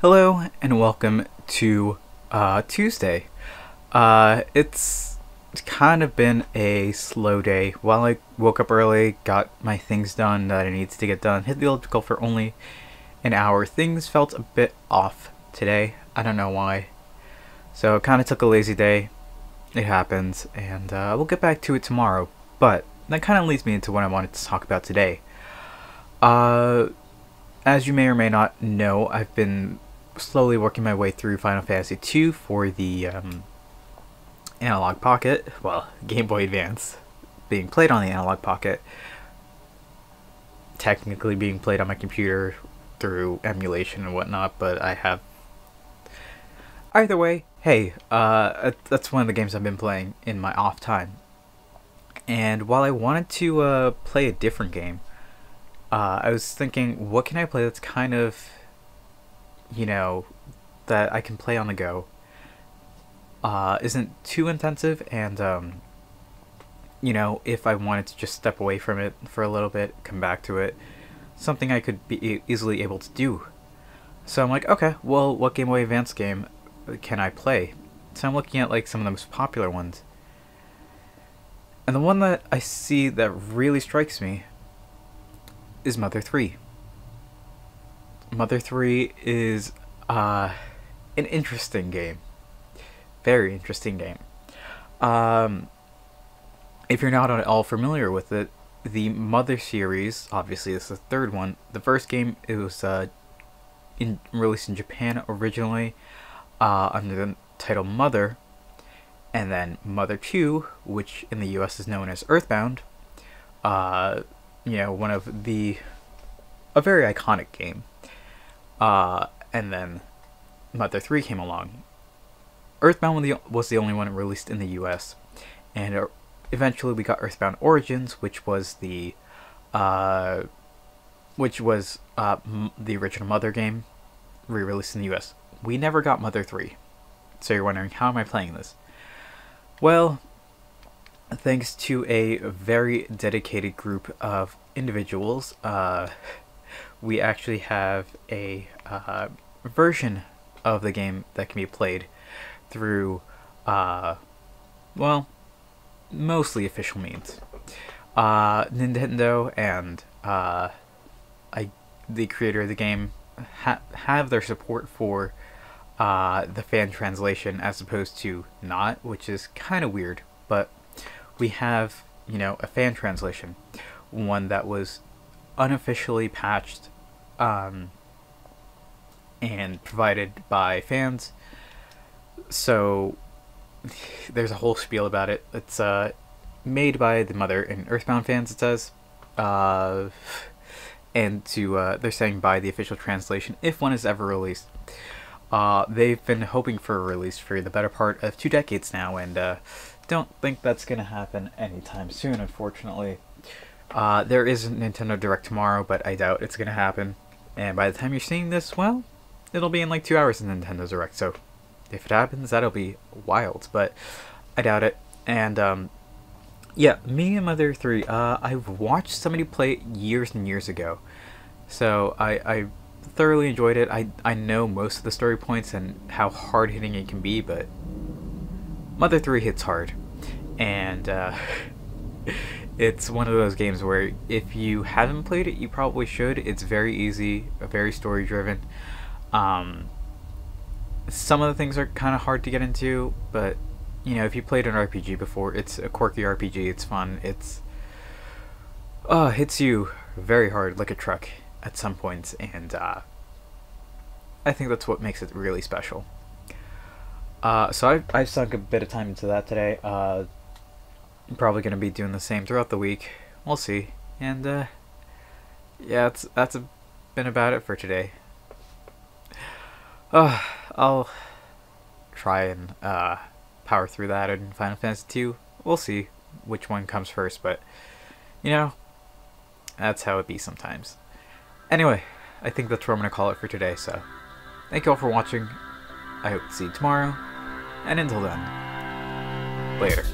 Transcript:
Hello and welcome to Tuesday. It's kind of been a slow day. While I woke up early, got my things done that I needed to get done, hit the elliptical for only an hour, things felt a bit off today. I don't know why. So kind of took a lazy day. It happens, and we'll get back to it tomorrow. But that kind of leads me into what I wanted to talk about today. As you may or may not know, I've been slowly working my way through Final Fantasy II for the Analog Pocket, well, Game Boy Advance, being played on the Analog Pocket, technically being played on my computer through emulation and whatnot, but I have... Either way, hey, that's one of the games I've been playing in my off time. And while I wanted to play a different game, I was thinking, what can I play that's kind of, that I can play on the go, isn't too intensive, and, if I wanted to just step away from it for a little bit, come back to it, something I could be easily able to do. So I'm like, okay, well, what Game Boy Advance game can I play? So I'm looking at, like, some of the most popular ones. And the one that I see that really strikes me is Mother 3. Mother 3 is an interesting game. Very interesting game. If you're not at all familiar with it, the Mother series, obviously this is the third one. The first game, it was released in Japan originally under the title Mother, and then Mother 2, which in the US is known as Earthbound, one of a very iconic game. And then Mother 3 came along. Earthbound was the only one released in the US, and eventually we got Earthbound Origins, which was the original Mother game, re-released in the US. We never got Mother 3. So you're wondering, how am I playing this? Well, thanks to a very dedicated group of individuals, we actually have a version of the game that can be played through, mostly official means. Nintendo and the creator of the game have their support for the fan translation as opposed to not, which is kind of weird, but we have, a fan translation, one that was unofficially patched and provided by fans. So there's a whole spiel about it. It's made by the Mother and Earthbound fans, it says, and they're saying by the official translation, if one is ever released. They've been hoping for a release for the better part of 2 decades now, and don't think that's gonna happen anytime soon, unfortunately. There is a Nintendo Direct tomorrow, but I doubt it's gonna happen. And by the time you're seeing this, well, it'll be in like 2 hours in Nintendo Direct, so if it happens, that'll be wild, but I doubt it. And, yeah, me and Mother 3, I've watched somebody play it years and years ago, so I thoroughly enjoyed it. I know most of the story points and how hard-hitting it can be, but Mother 3 hits hard, and it's one of those games where if you haven't played it, you probably should. It's very easy, very story-driven. Some of the things are kind of hard to get into, but if you played an RPG before, it's a quirky RPG. It's fun. It's hits you very hard like a truck at some points, and I think that's what makes it really special. So I've sunk a bit of time into that today. I'm probably going to be doing the same throughout the week. We'll see. And yeah, that's been about it for today. I'll try and power through that in Final Fantasy II. We'll see which one comes first, but that's how it be sometimes. Anyway, I think that's what I'm going to call it for today, so thank you all for watching. I hope to see you tomorrow, and until then, later.